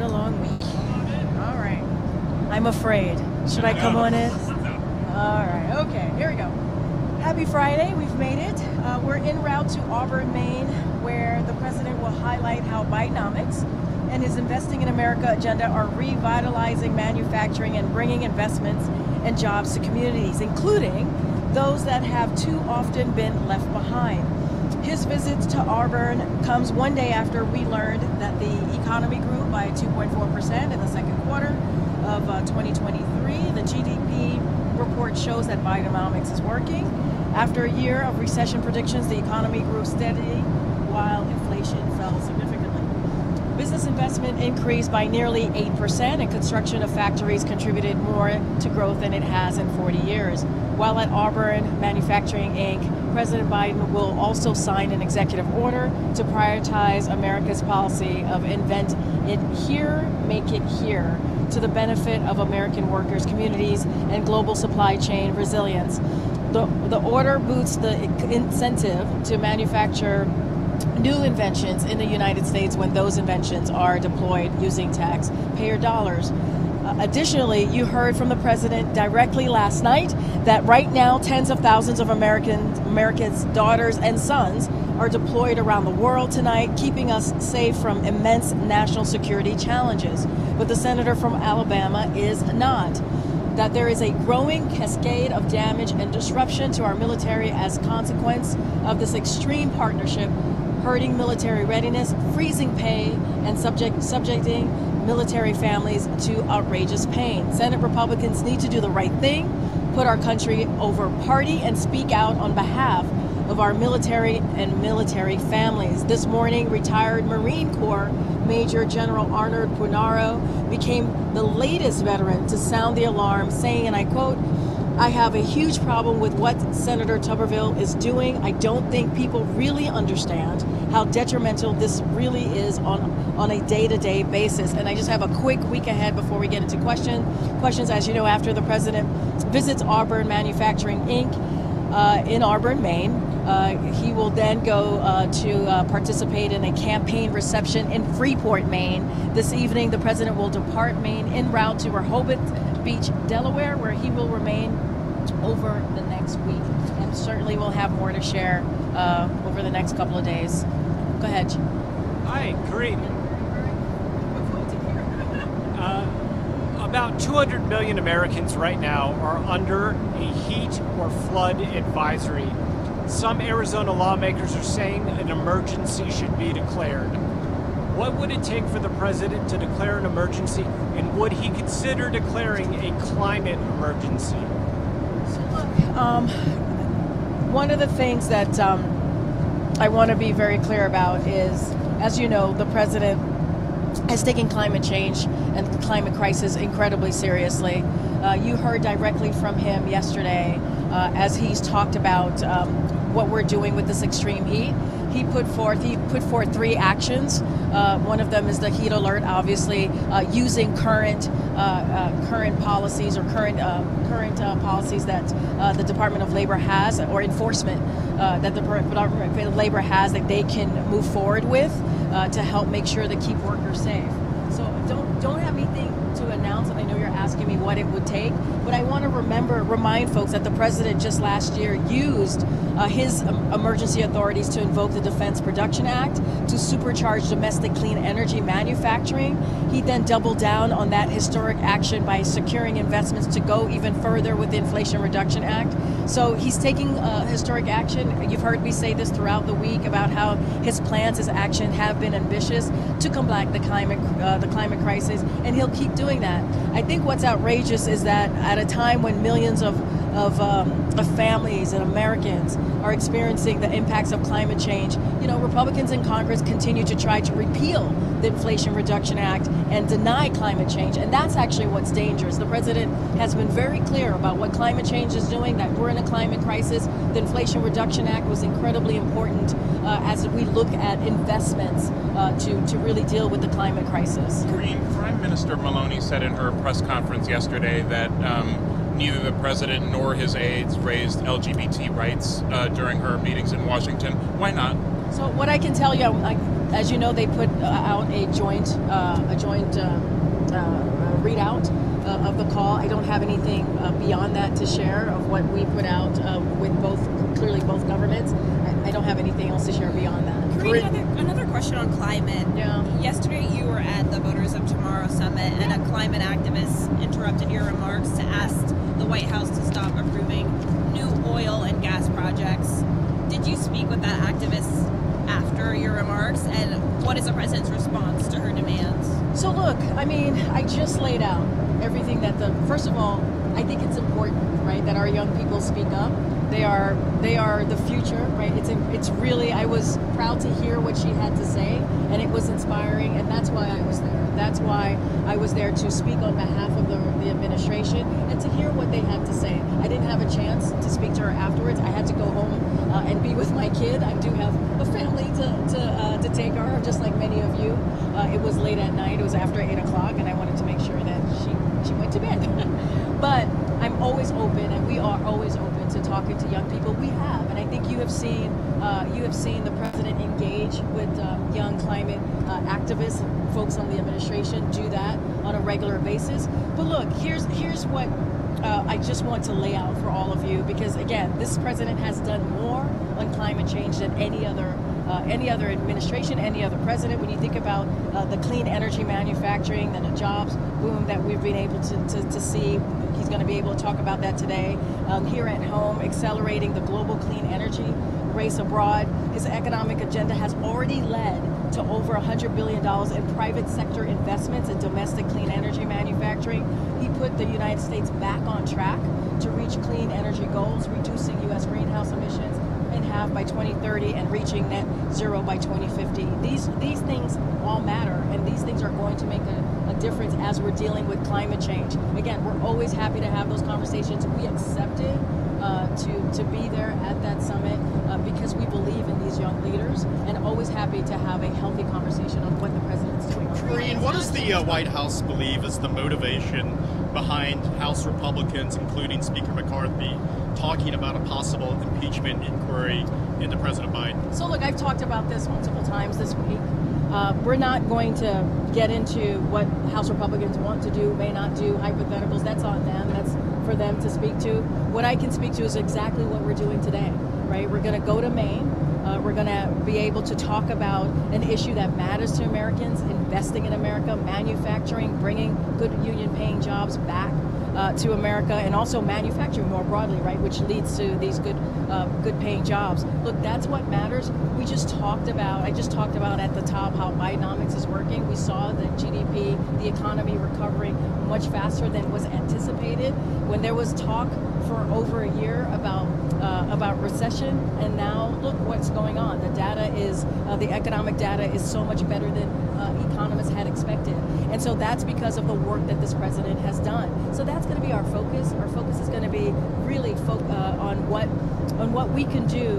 a long week. All right. I'm afraid. Should I come on in? All right. Okay. Here we go. Happy Friday. We've made it. We're en route to Auburn, Maine, where the president will highlight how Bidenomics and his Investing in America agenda are revitalizing manufacturing and bringing investments and jobs to communities, including those that have too often been left behind. His visit to Auburn comes one day after we learned that the economy grew by 2.4% in the second quarter of 2023. The GDP report shows that Bidenomics is working. After a year of recession predictions, the economy grew steadily while inflation fell significantly. Business investment increased by nearly 8%, and construction of factories contributed more to growth than it has in 40 years. While at Auburn Manufacturing, Inc., President Biden will also sign an executive order to prioritize America's policy of invent it here, make it here, to the benefit of American workers, communities, and global supply chain resilience. The order boosts the incentive to manufacture new inventions in the United States when those inventions are deployed using taxpayer dollars. Additionally, you heard from the president directly last night that right now tens of thousands of Americans' daughters and sons are deployed around the world tonight, keeping us safe from immense national security challenges. But the senator from Alabama is not. That there is a growing cascade of damage and disruption to our military as consequence of this extreme partnership, hurting military readiness, freezing pay, and subjecting military families to outrageous pain. Senate Republicans need to do the right thing, put our country over party, and speak out on behalf of our military and military families. This morning, retired Marine Corps Major General Arnold Punaro became the latest veteran to sound the alarm, saying, and I quote, "I have a huge problem with what Senator Tuberville is doing. I don't think people really understand how detrimental this really is on a day-to-day basis." And I just have a quick week ahead before we get into questions. As you know, after the president visits Auburn Manufacturing, Inc. In Auburn, Maine, he will then go to participate in a campaign reception in Freeport, Maine. This evening, the president will depart Maine en route to Rehoboth Beach, Delaware, where he will remain over the next week, and certainly we'll have more to share over the next couple of days. Go ahead. Hi, Karine. About 200 million Americans right now are under a heat or flood advisory. Some Arizona lawmakers are saying an emergency should be declared. What would it take for the president to declare an emergency, and would he consider declaring a climate emergency? So look, one of the things that I want to be very clear about is, as you know, the president has taken climate change and the climate crisis incredibly seriously. You heard directly from him yesterday as he's talked about what we're doing with this extreme heat. He put forth 3 actions. One of them is the heat alert, obviously, using current policies or current policies that the Department of Labor has, or enforcement that the Department of Labor has, that they can move forward with to help make sure to keep workers safe. So don't have anything to announce. I know you're asking me what it would take, but I want to remind folks that the president just last year used his emergency authorities to invoke the Defense Production Act to supercharge domestic clean energy manufacturing. He then doubled down on that historic action by securing investments to go even further with the Inflation Reduction Act. So he's taking historic action. You've heard me say this throughout the week about how his plans, his action have been ambitious to combat the climate crisis, and he'll keep doing that. I think what's outrageous is that at a time when millions of families and Americans are experiencing the impacts of climate change, Republicans in Congress continue to try to repeal the Inflation Reduction Act and deny climate change. And that's actually what's dangerous. The president has been very clear about what climate change is doing, that we're in a climate crisis. The Inflation Reduction Act was incredibly important as we look at investments to really deal with the climate crisis. Karine, Prime Minister Maloney said in her press conference yesterday that neither the president nor his aides raised LGBT rights during her meetings in Washington. Why not? So what I can tell you, As you know, they put out a joint readout of the call. I don't have anything beyond that to share of what we put out with clearly both governments. I don't have anything else to share beyond that. Karine, another question on climate. Yeah. Yesterday you were at the Voters of Tomorrow Summit, and a climate activist interrupted your remarks to ask the White House to stop approving new oil and gas projects. Did you speak with that activist after your remarks, and what is the president's response to her demands? So look, I mean, I just laid out everything that first of all, I think it's important, right, that our young people speak up. They are the future, right? It's really, I was proud to hear what she had to say, and it was inspiring, and that's why I was there. That's why I was there, to speak on behalf of the administration and to hear what they had to say. I didn't have a chance to speak to her afterwards. I had to go home and be with my kid. I do have a family to take care of, just like many of you. It was late at night. It was after 8 o'clock, and I wanted to make sure that she went to bed. But I'm always open, and we are always open to talking to young people. We have, and I think you have seen the president engage with young climate activists, folks on the administration do that on a regular basis. But look, here's what I just want to lay out for all of you, because again, this president has done more on climate change than any other administration, any other president. When you think about the clean energy manufacturing and the jobs boom that we've been able to see, he's going to be able to talk about that today. Here at home, accelerating the global clean energy race abroad. His economic agenda has already led to over $100 billion in private sector investments in domestic clean energy manufacturing. He put the United States back on track to reach clean energy goals, reducing U.S. greenhouse emissions in half by 2030 and reaching net zero by 2050. These things all matter, and these things are going to make a difference as we're dealing with climate change. Again, we're always happy to have those conversations. We accepted to be there at that summit because we believe in these young leaders, and always happy to have a healthy conversation on what the president's doing. Karine, what does the White House believe is the motivation behind House Republicans, including Speaker McCarthy, talking about a possible impeachment inquiry into President Biden? So look, I've talked about this multiple times this week. We're not going to get into what House Republicans want to do, may not do, hypotheticals. That's on them. That's for them to speak to. What I can speak to is exactly what we're doing today, right? We're going to go to Maine. We're going to be able to talk about an issue that matters to Americans, investing in America, manufacturing, bringing good union-paying jobs back to America, and also manufacturing more broadly, right, which leads to these good-paying jobs. Look, that's what matters. I just talked about at the top how Bidenomics is working. We saw the GDP, the economy recovering much faster than was anticipated. When there was talk for over a year about recession, and now look what's going on. The data is, the economic data is so much better than economists had expected. And so that's because of the work that this president has done. So that's going to be our focus. Our focus is going to be really on what we can do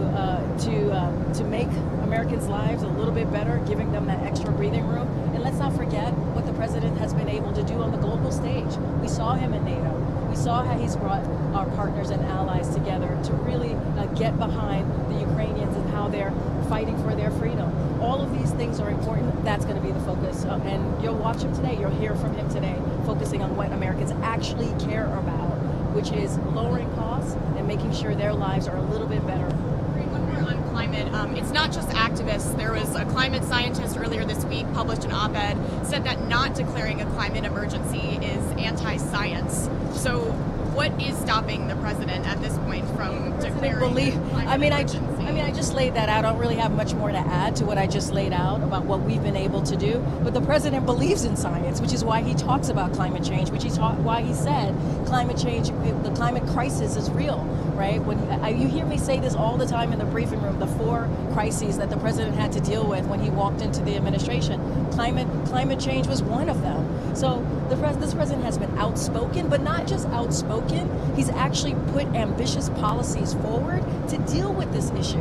to make Americans' lives a little bit better, giving them that extra breathing room. And let's not forget what the president has been able to do on the global stage. We saw him in NATO. We saw how he's brought our partners and allies together to really get behind the Ukrainians and how they're fighting for their freedom. All of these things are important. That's going to be the focus. And you'll watch him today. You'll hear from him today, focusing on what Americans actually care about, which is lowering costs and making sure their lives are a little bit better. On climate, it's not just activists. There was a climate scientist earlier this week published an op-ed, said that not declaring a climate emergency is anti-science. So what is stopping the president at this point from declaring climate emergency? I just laid that out. I don't really have much more to add to what I just laid out about what we've been able to do. But the president believes in science, which is why he talks about climate change, why he said climate change, the climate crisis is real, right? When you hear me say this all the time in the briefing room, the 4 crises that the president had to deal with when he walked into the administration, climate change was one of them. So this president has been outspoken, but not just outspoken. He's actually put ambitious policies forward to deal with this issue.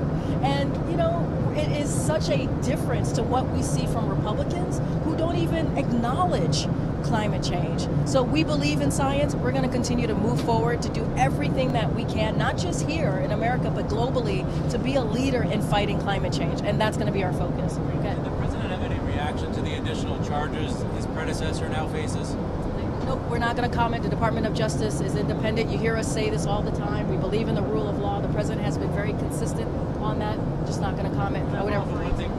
And, you know, it is such a difference to what we see from Republicans who don't even acknowledge climate change. So we believe in science. We're going to continue to move forward to do everything that we can, not just here in America, but globally, to be a leader in fighting climate change. And that's going to be our focus. Okay. The president additional charges his predecessor now faces? Nope, we're not going to comment. The Department of Justice is independent. You hear us say this all the time. We believe in the rule of law. The president has been very consistent on that. Just not going to comment. One thing,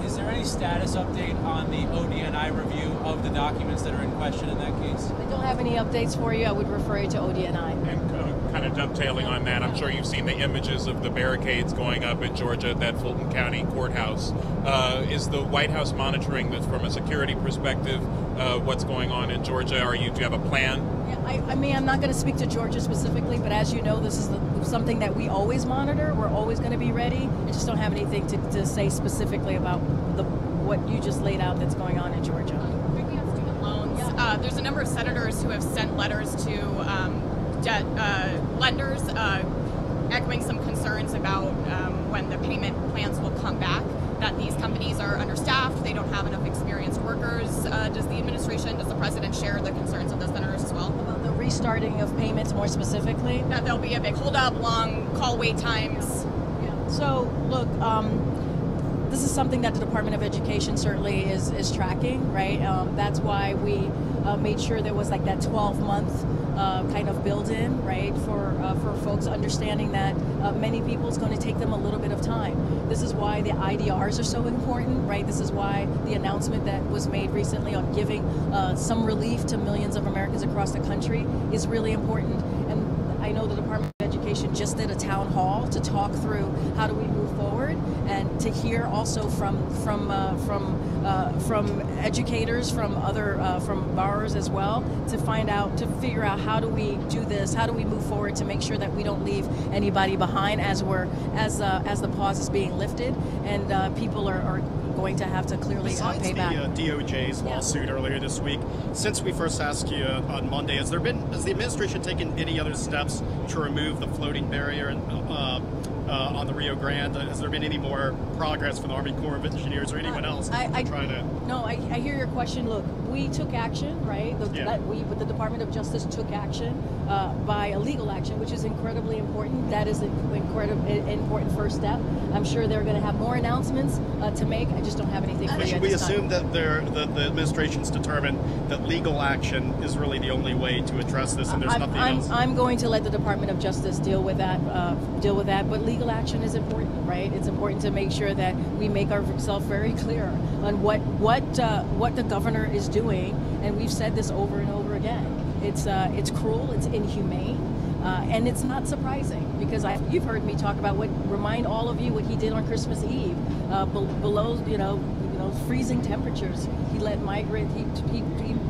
is there any status update on the ODNI review of the documents that are in question in that case? I don't have any updates for you. I would refer you to ODNI. And kind of dovetailing on that, I'm sure you've seen the images of the barricades going up in Georgia at that Fulton County courthouse. Is the White House monitoring this from a security perspective? What's going on in Georgia? Do you have a plan? Yeah, I mean, I'm not going to speak to Georgia specifically, but as you know, this is something that we always monitor. We're always going to be ready. I just don't have anything to say specifically about what you just laid out that's going on in Georgia. Quickly on student loans, there's a number of senators who have sent letters to debt lenders echoing some concerns about when the payment plans will come back, that these companies are understaffed, they don't have enough experienced workers. Does the president share the concerns of the senators as well? About the restarting of payments more specifically? That there'll be a big holdup, long call wait times. Yeah. So, look, this is something that the Department of Education certainly is tracking, right? That's why we made sure there was like that 12-month kind of build-in, right, for folks understanding that many people, it's going to take them a little bit of time. This is why the IDRs are so important, right? This is why the announcement that was made recently on giving some relief to millions of Americans across the country is really important. And I know the Department of Education just did a town hall to talk through how do we move forward, and to hear also from educators, from other from borrowers as well, to figure out how do we do this, how do we move forward to make sure that we don't leave anybody behind as the pause is being lifted, and people are going to have to clearly pay back. Besides the DOJ's lawsuit earlier this week, since we first asked you on Monday, has the administration taken any other steps to remove the floating barrier on the Rio Grande? Has there been any more progress from the Army Corps of Engineers or anyone else trying to? No, I hear your question. Look, we took action, right? The Department of Justice took action by a legal action, which is incredibly important. That is an incredibly important first step. I'm sure they're going to have more announcements to make. I just don't have anything for you. Should we assume that the administration's determined that legal action is really the only way to address this, and there's nothing else? I'm going to let the Department of Justice deal with that. But legal action is important, right? It's important to make sure that we make ourselves very clear on what the governor is doing, and we've said this over and over again. It's cruel, it's inhumane, and it's not surprising because you've heard me talk about remind all of you what he did on Christmas Eve, below freezing temperatures. He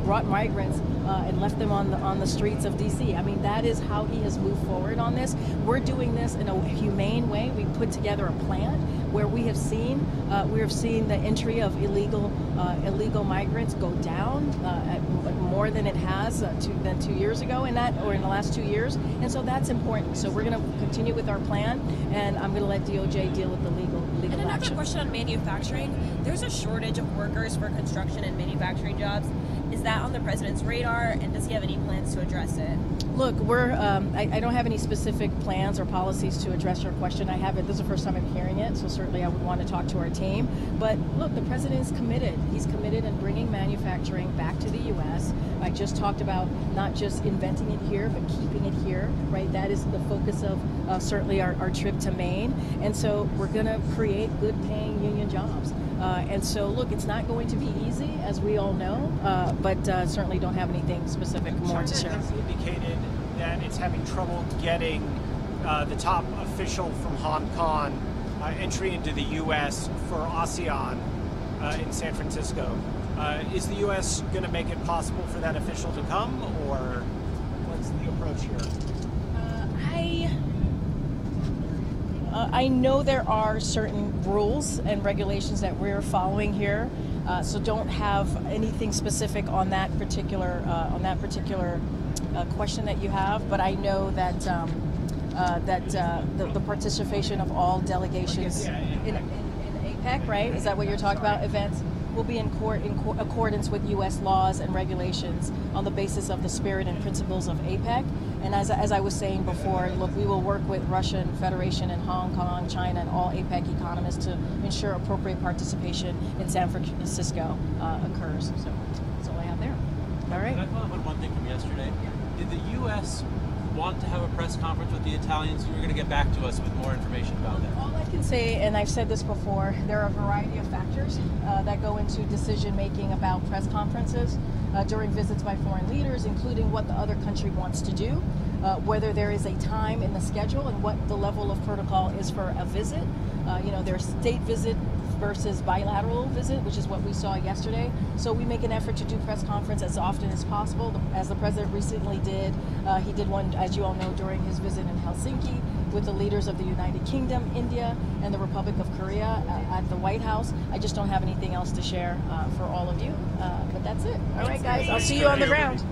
brought migrants and left them on the streets of D.C. I mean, that is how he has moved forward on this. We're doing this in a humane way. We put together a plan where we have seen the entry of illegal migrants go down more than it has than 2 years ago in the last 2 years, and so that's important. So we're going to continue with our plan, and I'm going to let DOJ deal with the legal and another action. Question on manufacturing. There's a shortage of workers for construction and manufacturing jobs. Is that on the president's radar, and does he have any plans to address it? Look, I don't have any specific plans or policies to address your question. This is the first time I'm hearing it, so certainly I would want to talk to our team. But look, the president is committed. He's committed in bringing manufacturing back to the U.S. I just talked about not just inventing it here, but keeping it here, right? That is the focus of certainly our trip to Maine. And so we're going to create good-paying union jobs. And so, look, it's not going to be easy, as we all know, but certainly don't have anything specific more to share. China has indicated that it's having trouble getting the top official from Hong Kong entry into the U.S. for ASEAN in San Francisco. Is the U.S. going to make it possible for that official to come, or what's the approach here? I know there are certain rules and regulations that we're following here, so don't have anything specific on that particular question that you have. But I know that the participation of all delegations in APEC, right? Is that what you're talking about? Events will be in accordance with U.S. laws and regulations on the basis of the spirit and principles of APEC. And as I was saying before, look, we will work with Russian Federation and Hong Kong, China, and all APEC economists to ensure appropriate participation in San Francisco occurs. So that's all I have there. All right. Can I follow up on one thing from yesterday? Did the U.S. want to have a press conference with the Italians? You were going to get back to us with more information about that. All I can say, and I've said this before, there are a variety of factors that go into decision making about press conferences during visits by foreign leaders, including what the other country wants to do, whether there is a time in the schedule, and what the level of protocol is for a visit. There's state visit versus bilateral visit, which is what we saw yesterday. So we make an effort to do press conference as often as possible. As the president recently did, he did one, as you all know, during his visit in Helsinki with the leaders of the United Kingdom, India, and the Republic of Korea at the White House. I just don't have anything else to share for all of you, but that's it. All right, guys, I'll see you on the ground.